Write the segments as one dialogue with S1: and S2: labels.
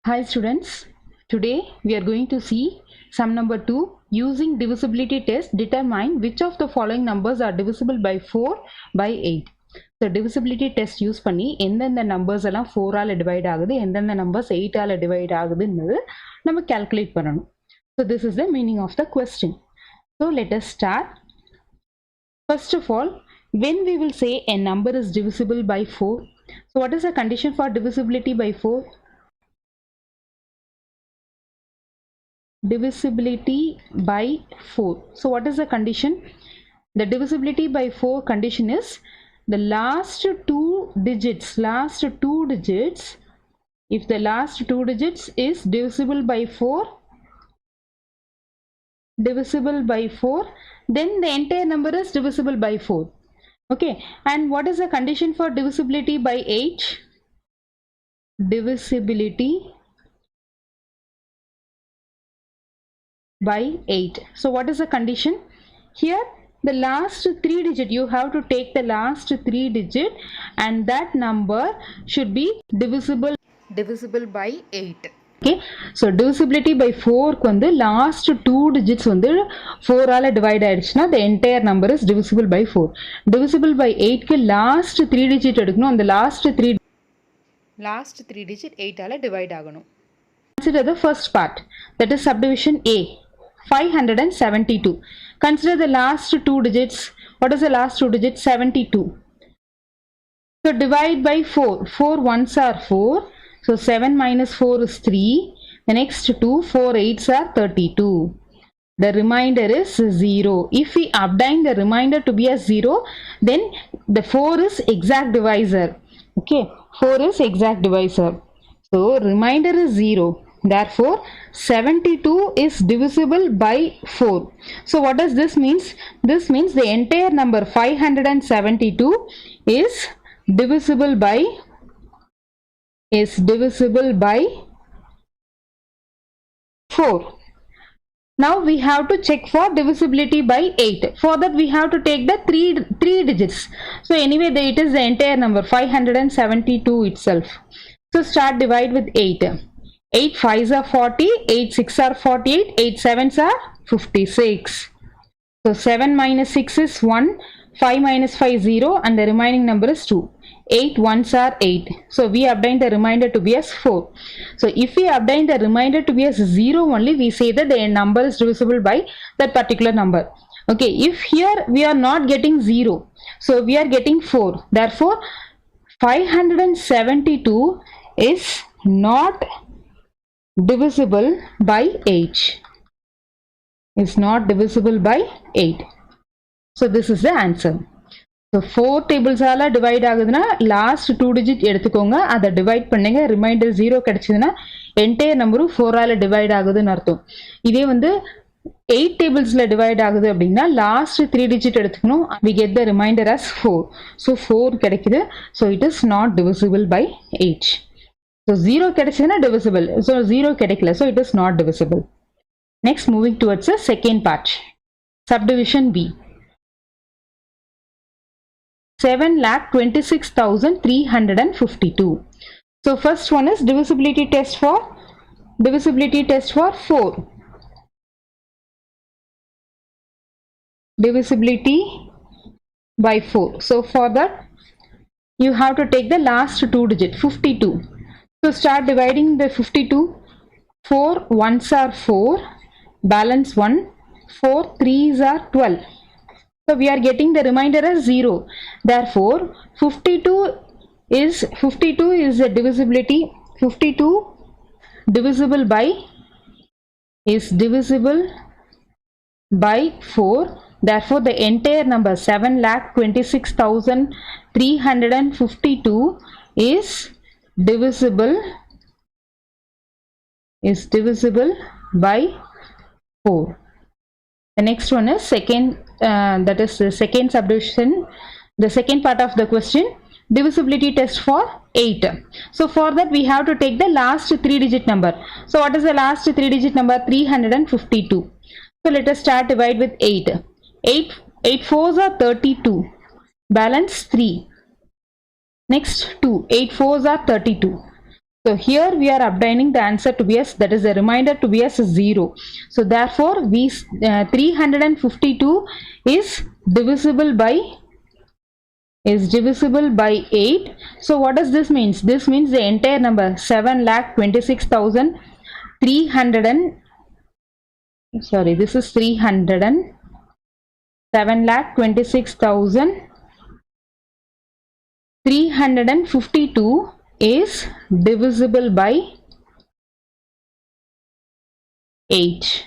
S1: Hi students, today we are going to see sum number 2 using divisibility test determine which of the following numbers are divisible by 4 by 8. So divisibility test use பண்ணி எந்தெந்த numbers எல்லாம் 4 ஆல divide ஆகுது எந்தெந்த numbers 8 ஆல divide ஆகுதுன்னு நம்ம calculate பண்ணணும். So this is the meaning of the question. So let us start. First of all, when we will say a number is divisible by 4, so what is the condition for divisibility by 4? Divisibility by 4. So what is the condition? The divisibility by 4 condition is the last two digits, if the last two digits is divisible by 4, then the entire number is divisible by 4. Okay, and what is the condition for divisibility by 8? Divisibility by 8. So what is the condition? Here the last three digit, you have to take the last three digit and that number should be divisible by 8. Okay, so divisibility by 4 வந்து last two digits வந்து 4 ஆல divide ஆயிடுச்சுனா the entire number is divisible by 4. Divisible by 8 க்கு last 3 digit எடுக்கணும், அந்த last 3 digit 8 ஆல divide ஆகணும். Consider the first part, that is subdivision A, 572. Consider the last two digits. What is the last two digits? 72. So divide by 4. 4 ones are 4. So 7 minus 4 is 3. The next 2, 4 8s are 32. The remainder is 0. If we obtain the remainder to be a 0, then the 4 is exact divisor. Okay, 4 is exact divisor. So remainder is 0. Therefore 72 is divisible by 4. So what does this means? This means the entire number 572 is divisible by 4. Now we have to check for divisibility by 8. For that we have to take the three digits. So anyway, it is the entire number 572 itself. So start divide with 8. 8 5s are 40, 8 6 are 48, 8 7s are 56. So 7 minus 6 is 1, 5 minus 5 0, and the remaining number is 2. 8 1s are 8. So we obtain the remainder to be as 4. So if we obtain the remainder to be as 0 only, we say that the number is divisible by that particular number. Okay, if here we are not getting 0, so we are getting 4. Therefore 572 is not divisible by 8. Is not divisible by 8. So this is the answer. So 4 tables ஆல divide ஆகுதுனா last 2 digit எடுத்துக்கோங்க, அதை divide பண்ணுங்க, remainder 0 கிடைச்சதுனா entire number 4 ஆல divide ஆகுதுன்னு அர்த்தம். இதே வந்து 8 tablesல divide ஆகுது அப்படின்னா last 3 digit எடுத்துக்கணும், we get the remainder as 4. So 4 கிடைக்குது. So it is not divisible by 8. So 0 கிடைச்சதுனா divisible. So 0 கிடைக்கல. So it is not divisible. Next, moving towards the second part. Subdivision B. 7,26,352. So first one is divisibility test for 4. Divisibility by 4. So for that you have to take the last two digit 52. So start dividing the 52. 4 1s are 4, balance 1, 4 3s are 12. So we are getting the remainder as 0. Therefore 52 is a divisibility. 52 divisible by 4. Therefore the entire number 7,26,352 is divisible by 4. The next one is second, that is the second subdivision, the second part of the question, divisibility test for 8. So for that we have to take the last 3 digit number. So what is the last 3 digit number? 352. So let us start divide with 8. 8 4s are 32, balance 3. Next 2, 8 4s are 32. So here we are obtaining the answer to be as, that is the remainder to be as 0. So therefore we 352 is divisible by 8. So what does this means? This means the entire number 7,26,300 and sorry, this is 300 and 7,26,352 is divisible by 8.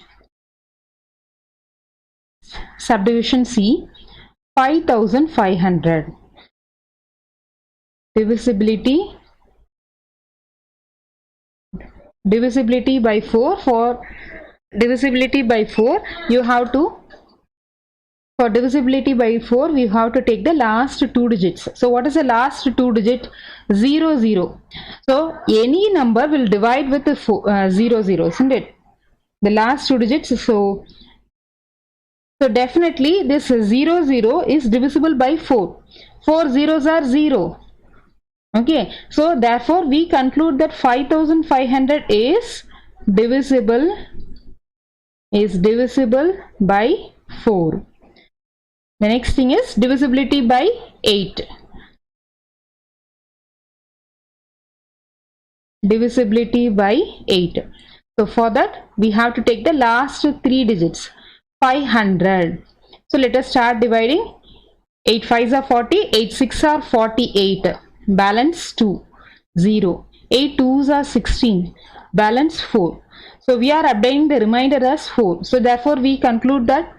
S1: Subdivision C, 5,500. Divisibility by 4. For divisibility by 4, you have to, for divisibility by 4, we have to take the last two digits. So what is the last two digit? 0, 0. So any number will divide with the 0, 0, isn't it? The last two digits. So definitely this 0, 0 is divisible by 4. 4 zeros are 0. Okay. So therefore we conclude that 5,500 is divisible by 4. The next thing is divisibility by 8. Divisibility by 8. So for that we have to take the last three digits. 500. So let us start dividing. 8 5s are 40, 8 6 are 48. Balance 2, 0. 8 2s are 16. Balance 4. So we are obtaining the remainder as 4. So therefore we conclude that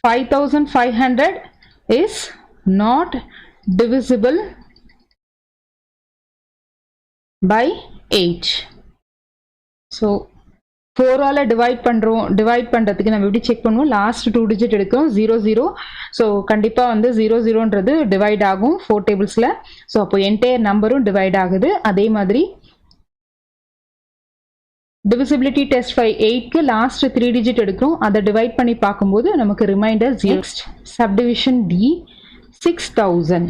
S1: 5,500 is not divisible by 8. So 4 ஆல divide பண்றதுக்கு நம்ம எப்படி check பண்ணுவோம்? Last 2 digit எடுக்கிறோம் 0 0. So கண்டிப்பாக வந்து 0 0ன்றது divide ஆகும் 4 டேபிள்ஸில். ஸோ அப்போ என்டையர் நம்பரும் டிவைட் ஆகுது. அதே மாதிரி divisibility test by 8க்கு லாஸ்ட் 3 டிஜிட் எடுக்கிறோம். அதை டிவைட் பண்ணி பார்க்கும்போது நமக்கு remainder 0. Subdivision D, 6,000.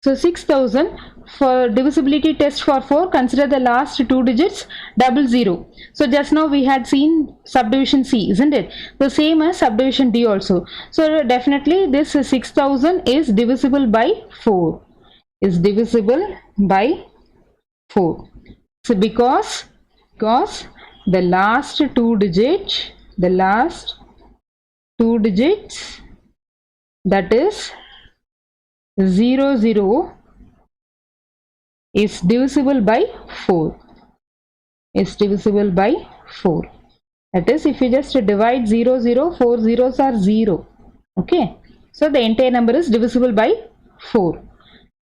S1: So 6,000, for divisibility test for 4, consider the last two digits 00. So just now we had seen subdivision C, isn't it? The same as subdivision D also. So definitely this 6,000 is divisible by 4. Is divisible by 4. So because the last two digits, that is 0 0 is divisible by 4. Is divisible by 4. That is, if you just divide 0 0, 4 zeros are 0. Okay. So the entire number is divisible by 4.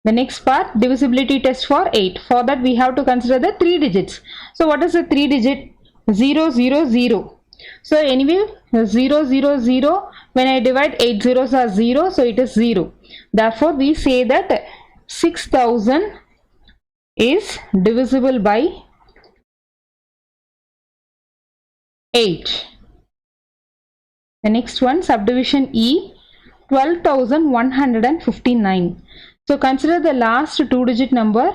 S1: The next part, divisibility test for 8. For that we have to consider the 3 digits. So what is the 3 digit? 0 0 0. So anyway 0 0 0, when I divide 8 zeros are 0, so it is 0. Therefore we say that 6,000 is divisible by 8. The next one, subdivision E, 12,159. So consider the last two digit number.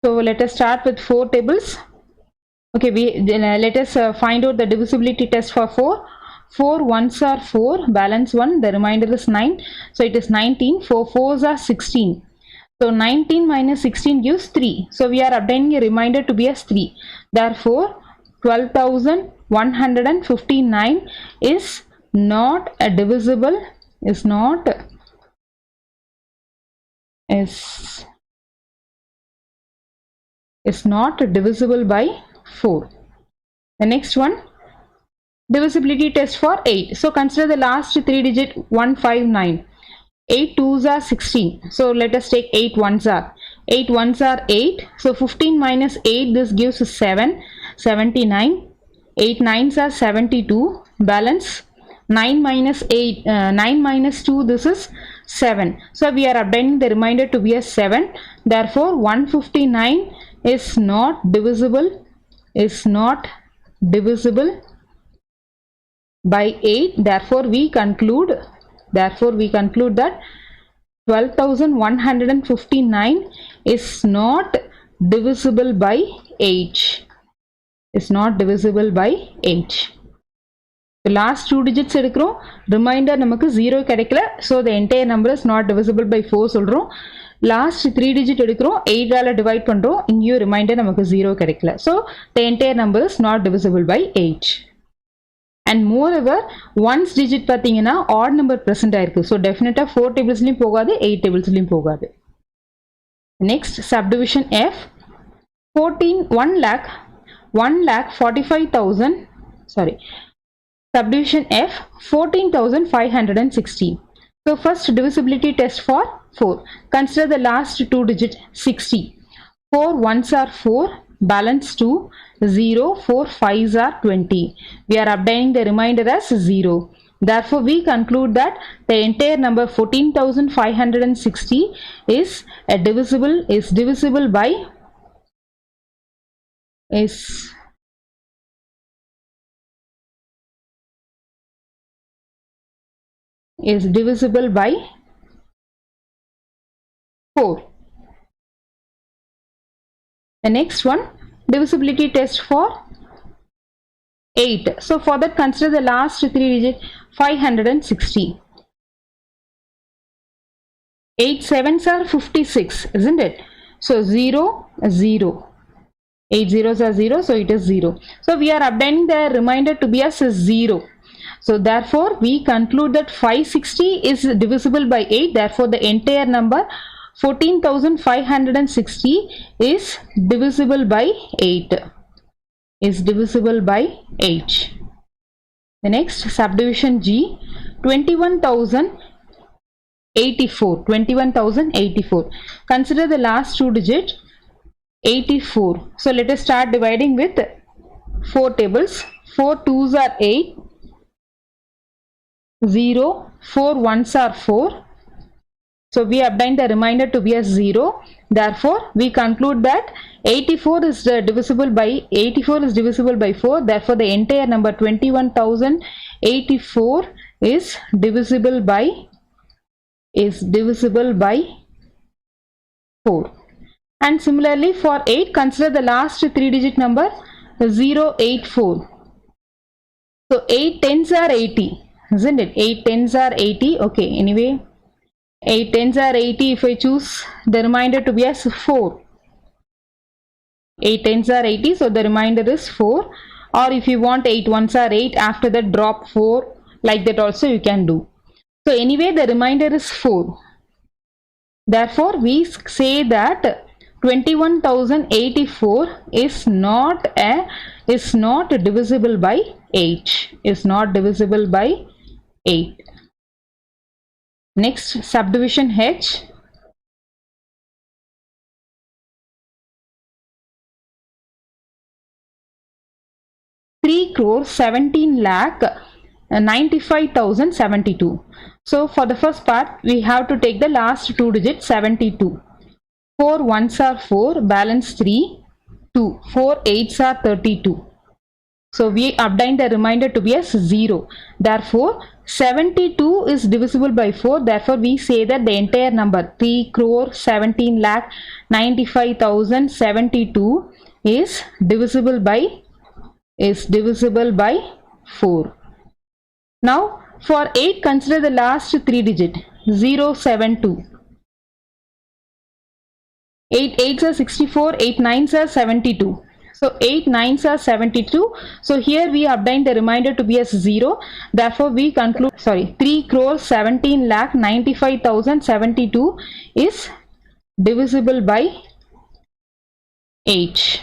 S1: So let us start with 4 tables. Okay, let us find out the divisibility test for 4. 4 ones are 4, balance 1, the remainder is 9. So it is 19. 4 4s are 16. So 19 minus 16 gives 3. So we are obtaining a remainder to be as 3. Therefore 12,159 is not divisible, is not divisible by 4. The next one, divisibility test for 8. So consider the last 3 digit 159. 8 2s are 16. So let us take 8 1s are. 8 1s are 8. So 15 minus 8, this gives 7, 79. 8 9s are 72. Balance 9 minus 8, 9 minus 2, this is 7. So we are obtaining the remainder to be as 7. Therefore 159 is not divisible by 8. Therefore we conclude that 12,159 is not divisible by 8. Is not divisible by 8. The last two digits எடுக்கிறோம், remainder நமக்கு 0 கிடைக்கல, so the entire number is not divisible by 4 சொல்றோம். last 3 digit எடுக்கிறோம், 8 ஆல divide பண்றோம், இங்கேயும் remainder நமக்கு 0 கிடைக்கல, so the entire number is not divisible by 8. and moreover ones digit பார்த்தீங்கன்னா odd number present ஆயிருக்கு, so definitely 4 tablesலயும் போகாது, 8 tablesலயும் போகாது. next subdivision F, 1,45,000, sorry, subdivision F, 14,560. So first divisibility test for 4. Consider the last two digit 60. 4 ones are 4, balance 2, 0, 4 5s are 20. We are obtaining the remainder as 0. Therefore, we conclude that the entire number 14,560 is divisible by is divisible by 4. The next one, divisibility test for 8. So for that, consider the last 3 digit 560. 8 7s are 56, isn't it? So 0 0. 8 zeros are 0, so it is 0. So we are obtaining the remainder to be as 0. So therefore we conclude that 560 is divisible by 8. Therefore the entire number 14,560 is divisible by 8. Is divisible by 8. The next subdivision G, 21,084. 21,084. Consider the last two digit 84. So let us start dividing with 4 tables. 4 2s are 8. 0, 4 ones are 4. So we obtain the remainder to be as 0. Therefore, we conclude that 84 is divisible by 4. Therefore, the entire number 21,084 is divisible by 4. And similarly for 8, consider the last 3 digit number 084. So 8 10s are 80. Isn't it? 8 10s are 80. Okay, anyway, 8 10s are 80. If I choose the remainder to be as 4, 8 10s are 80, so the remainder is 4. Or if you want 8 1s are 8, after that drop 4, like that also you can do. So anyway, the remainder is 4. Therefore we say that 21,084 is not divisible by 8. Is not divisible by 8. Next subdivision H, 3,17,95,072. So for the first part, we have to take the last two digits 72. 4 ones are 4, balance 3, 2. 4 8s are 32. So we obtain the remainder to be as 0. Therefore 72 is divisible by 4. Therefore we say that the entire number 3,17,95,072 is divisible by 4. Now for 8, consider the last 3 digit 072. 8 8s are 64, 8 9s are 72. So 8 9s are 72. So here we obtain the remainder to be as 0. Therefore we conclude, 3,17,95,072 is divisible by 8.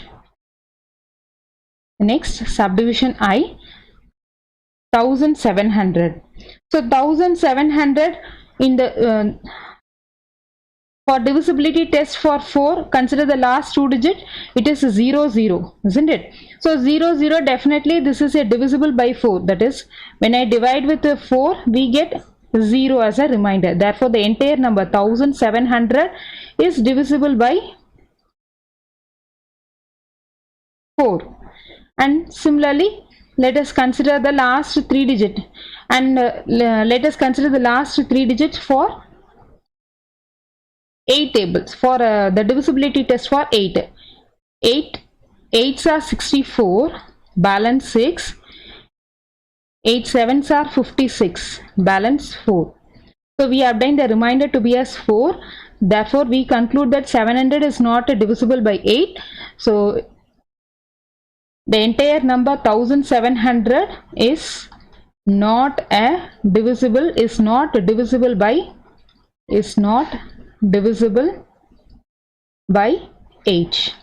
S1: Next subdivision I, 1,700. So 1,700 in the for divisibility test for 4, consider the last two digit, it is 0 0, isn't it? So 0 0, definitely this is a divisible by 4. That is, when I divide with 4, we get 0 as a remainder. Therefore the entire number 1,700 is divisible by 4. And similarly, let us consider the last 3 digit, and let us consider the last 3 digits for 8 tables for the divisibility test for 8. 8 8s are 64, balance 6. 8 7s are 56, balance 4. So we obtain the remainder to be as 4. Therefore, we conclude that 700 is not divisible by 8. So the entire number 1700 is not divisible by 8.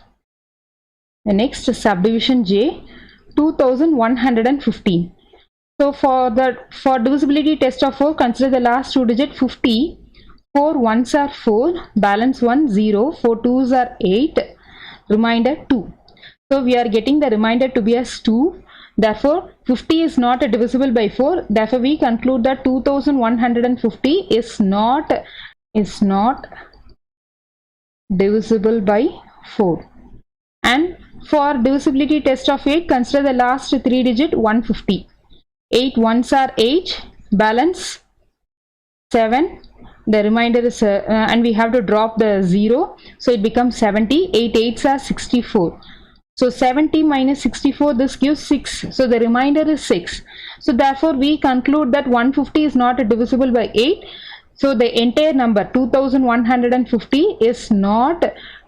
S1: The next subdivision J, 2115. So for divisibility test of 4, consider the last two digit 50. 4 1s are 4, balance 1 0, 4 2s are 8, remainder 2. So we are getting the remainder to be as 2. Therefore 50 is not divisible by 4. Therefore we conclude that 2150 is not divisible by 4. And for divisibility test of 8, consider the last three digit 150. 8 1s are 8, balance 7. The remainder is and we have to drop the 0, so it becomes 70. 8 8s are 64. So 70 minus 64, this gives 6. So the remainder is 6. So therefore we conclude that 150 is not divisible by 8. So the entire number 2150 is not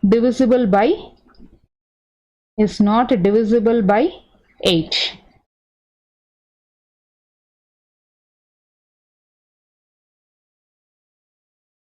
S1: divisible by 8.